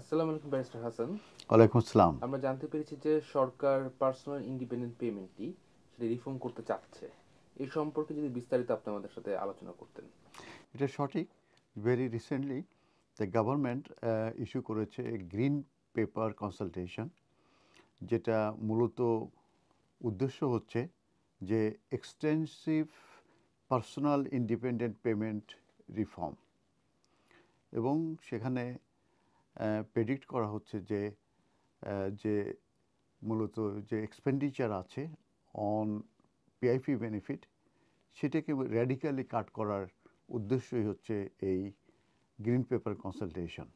আসসালামু আলাইকুম ব্যারিস্টার হাসান। ওয়ালাইকুম আসসালাম। আমরা জানতে পেরেছি যে সরকার পার্সোনাল ইন্ডিপেন্ডেন্ট পেমেন্টটি সেটা রিফর্ম করতে চাচ্ছে। এই সম্পর্কে যদি বিস্তারিত আপনি আমাদের সাথে আলোচনা করতেন। এটা সঠিক। Very recently the government issue করেছে গ্রিন পেপার কনসালটেশন, যেটা মূলত উদ্দেশ্য হচ্ছে যে extensive personal independent payment reform. এবং সেখানে প্রেডিক্ট করা হচ্ছে যে মূলত যে এক্সপেন্ডিচার আছে অন পিআইপি বেনিফিট, সেটাকে র্যাডিক্যালি কাট করার উদ্দেশ্যই হচ্ছে এই green paper consultation.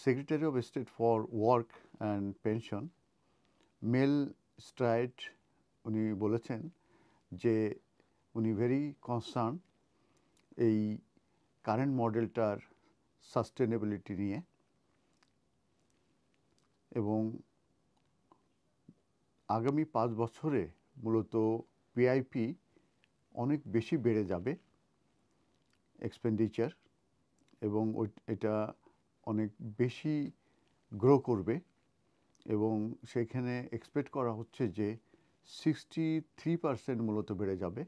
Secretary of state for work and pension Mel Stride উনি বলেছেন যে উনি ভেরি কনসার্ন এই কারেন্ট মডেলটার সাস্টেনেবিলিটি নিয়ে, এবং আগামী 5 বছরে মূলত পিআইপি অনেক বেশি বেড়ে যাবে এক্সপেন্ডিচার, এবং এটা অনেক বেশি গ্রো করবে। এবং সেখানে এক্সপেক্ট করা হচ্ছে যে 63% মূলত বেড়ে যাবে।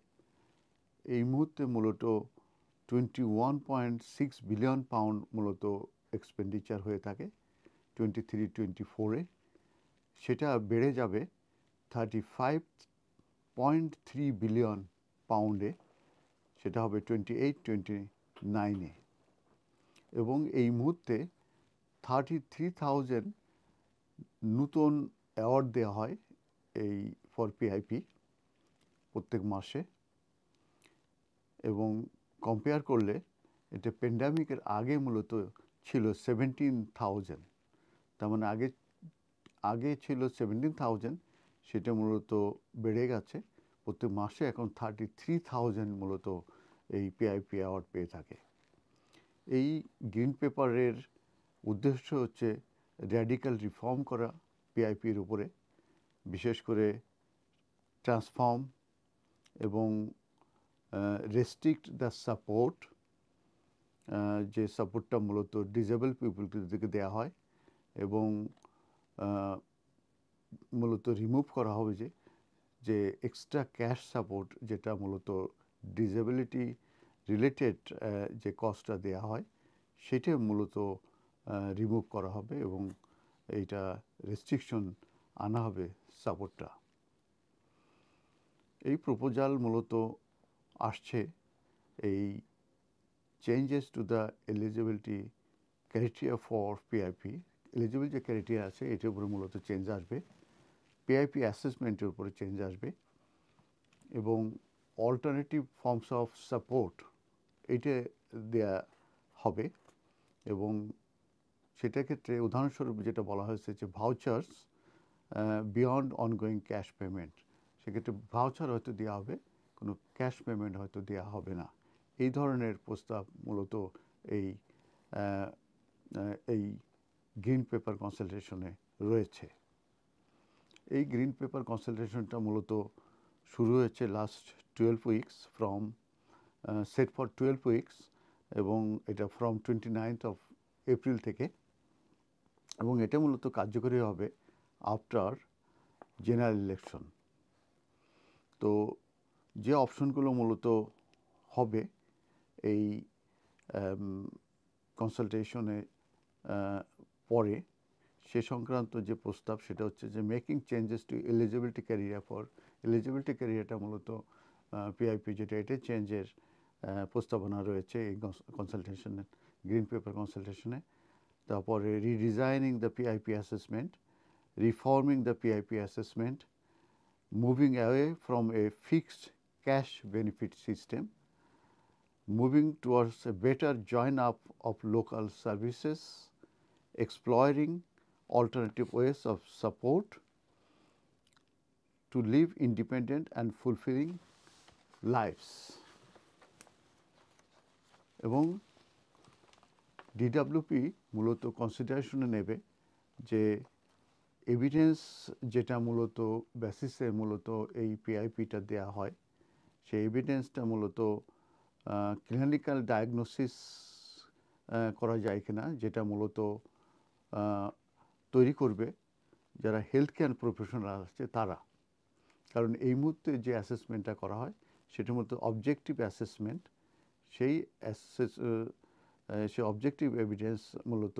এই মুহূর্তে মূলত 21.6 বিলিয়ন পাউন্ড মূলত এক্সপেন্ডিচার হয়ে থাকে 23-24-এ। সেটা বেড়ে যাবে 35.3 বিলিয়ন পাউন্ডে, সেটা হবে 28-29-এ। এবং এই মুহূর্তে 33,000 নূতন অ্যাওয়ার্ড দেওয়া হয় এই ফর পিআইপি প্রত্যেক মাসে। এবং কম্পেয়ার করলে এটা প্যান্ডামিকের আগে মূলত ছিল 17,000। তার মানে আগে আগে ছিল 17,000, সেটা মূলত বেড়ে গেছে। প্রত্যেক মাসে এখন 33,000 মূলত এই পিআইপি অ্যাওয়ার্ড পেয়ে থাকে। এই গ্রিন পেপারের উদ্দেশ্য হচ্ছে র্যাডিক্যাল রিফর্ম করা পিআইপির উপরে, বিশেষ করে ট্রান্সফর্ম এবং রেস্ট্রিক্ট দ্য সাপোর্ট, যে সাপোর্টটা মূলত ডিসেবল পিপুলকে দেওয়া হয়, এবং মূলত রিমুভ করা হবে যে এক্সট্রা ক্যাশ সাপোর্ট, যেটা মূলত ডিসেবিলিটি রিলেটেড যে কস্টটা দেওয়া হয় সেটা মূলত রিমুভ করা হবে, এবং এইটা রেস্ট্রিকশন আনা হবে সাপোর্টটা। এই প্রপোজাল মূলত আসছে এই changes to the eligibility criteria for PIP. Eligible যে ক্রাইটেরিয়া আছে এটার উপরে মূলত চেঞ্জ আসবে, পিআইপি অ্যাসেসমেন্টের উপরে চেঞ্জ আসবে, এবং অল্টারনেটিভ ফর্মস অফ সাপোর্ট এইটা দেয়া হবে। এবং সেটার ক্ষেত্রে উদাহরণস্বরূপ যেটা বলা হয়েছে যে vouchers beyond ongoing cash payment, সেক্ষেত্রে ভাউচার হয়তো দেওয়া হবে, কোনো ক্যাশ পেমেন্ট হয়তো দেওয়া হবে না। এই ধরনের প্রস্তাব মূলত এই এই গ্রিন পেপার কনসালটেশনে রয়েছে। এই গ্রিন পেপার কনসালটেশনটা মূলত শুরু হয়েছে last 12 weeks from set for 12 weeks, এবং এটা ফ্রম 29 থেকে। এবং এটা মূলত কার্যকরী হবে আফটার জেনারেল ইলেকশন। তো যে অপশনগুলো মূলত হবে এই কনসালটেশনে পরে, সে সংক্রান্ত যে প্রস্তাব সেটা হচ্ছে যে making changes to eligibility career for, eligibility ক্যারিয়ারটা মূলত পিআইপি যেটা, এটা চেঞ্জের প্রস্তাবনা রয়েছে এই কনসালটেশনে, গ্রিন পেপার কনসালটেশনে। তারপরে redesigning the PIP assessment, reforming the PIP assessment, moving away from a fixed cash benefit system, moving towards a better join up of local services, exploring alternative ways of support to live independent and fulfilling lives. এবং DWP মূলত কনসিডারেশনে নেবে যে evidence যেটা মূলত বেসিসে মূলত এই পিআইপিটা দেওয়া হয়, সেই এভিডেন্সটা মূলত ক্লিনিক্যাল ডায়াগনোসিস করা যায় কিনা, যেটা মূলত তৈরি করবে যারা হেলথ কেয়ার প্রফেশনাল আছে তারা। কারণ এই মুহূর্তে যে অ্যাসেসমেন্টটা করা হয় সেটার মধ্যে অবজেক্টিভ অ্যাসেসমেন্ট, সেই সেই অবজেক্টিভ এভিডেন্স মূলত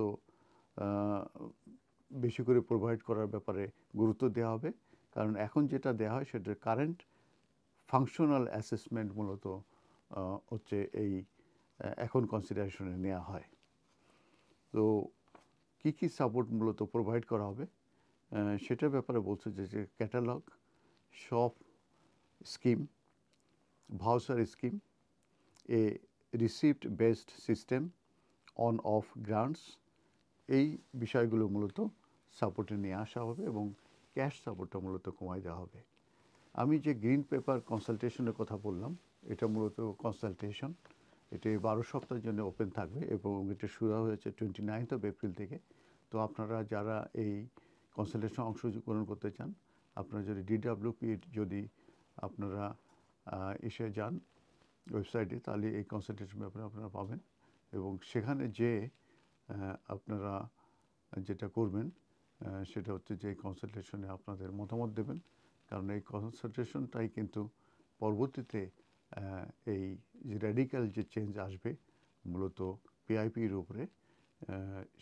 বেশি করে প্রোভাইড করার ব্যাপারে গুরুত্ব দেওয়া হবে। কারণ এখন যেটা দেওয়া হয় সেটা কারেন্ট ফাংশনাল অ্যাসেসমেন্ট মূলত হচ্ছে এই এখন কনসিডারেশনে নেওয়া হয়। তো কী কী সাপোর্ট মূলত প্রোভাইড করা হবে সেটার ব্যাপারে বলছে যে catalogue, shop scheme, voucher scheme, A receipt based system, on of grants, এই বিষয়গুলো মূলত সাপোর্টে নিয়ে আসা হবে এবং ক্যাশ সাপোর্টটা মূলত কমায় দেওয়া হবে। আমি যে গ্রিন পেপার কনসালটেশনের কথা বললাম, এটা মূলত কনসালটেশন, এটি 12 সপ্তাহের জন্য ওপেন থাকবে এবং এটা শুরু হয়েছে 29th এপ্রিল থেকে। তো আপনারা যারা এই কনসালটেশন অংশগ্রহণ করতে চান, আপনারা যদি ডিডব্লিউপি যদি আপনারা এসে যান ওয়েবসাইটে, তাহলে এই কনসালটেশন ব্যাপারে আপনারা পাবেন এবং সেখানে যে আপনারা যেটা করবেন সেটা হচ্ছে যে কনসালটেশনে আপনাদের মতামত দেবেন। কারণ এই কনসালটেশনটাই কিন্তু পরবর্তীতে এই যে র্যাডিক্যাল যে চেঞ্জ আসবে মূলত পিআইপির উপরে,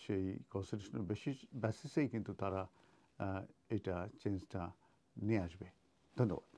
সেই কনসালটেশনের বেসিসেই কিন্তু তারা এটা চেঞ্জটা নিয়ে আসবে। ধন্যবাদ।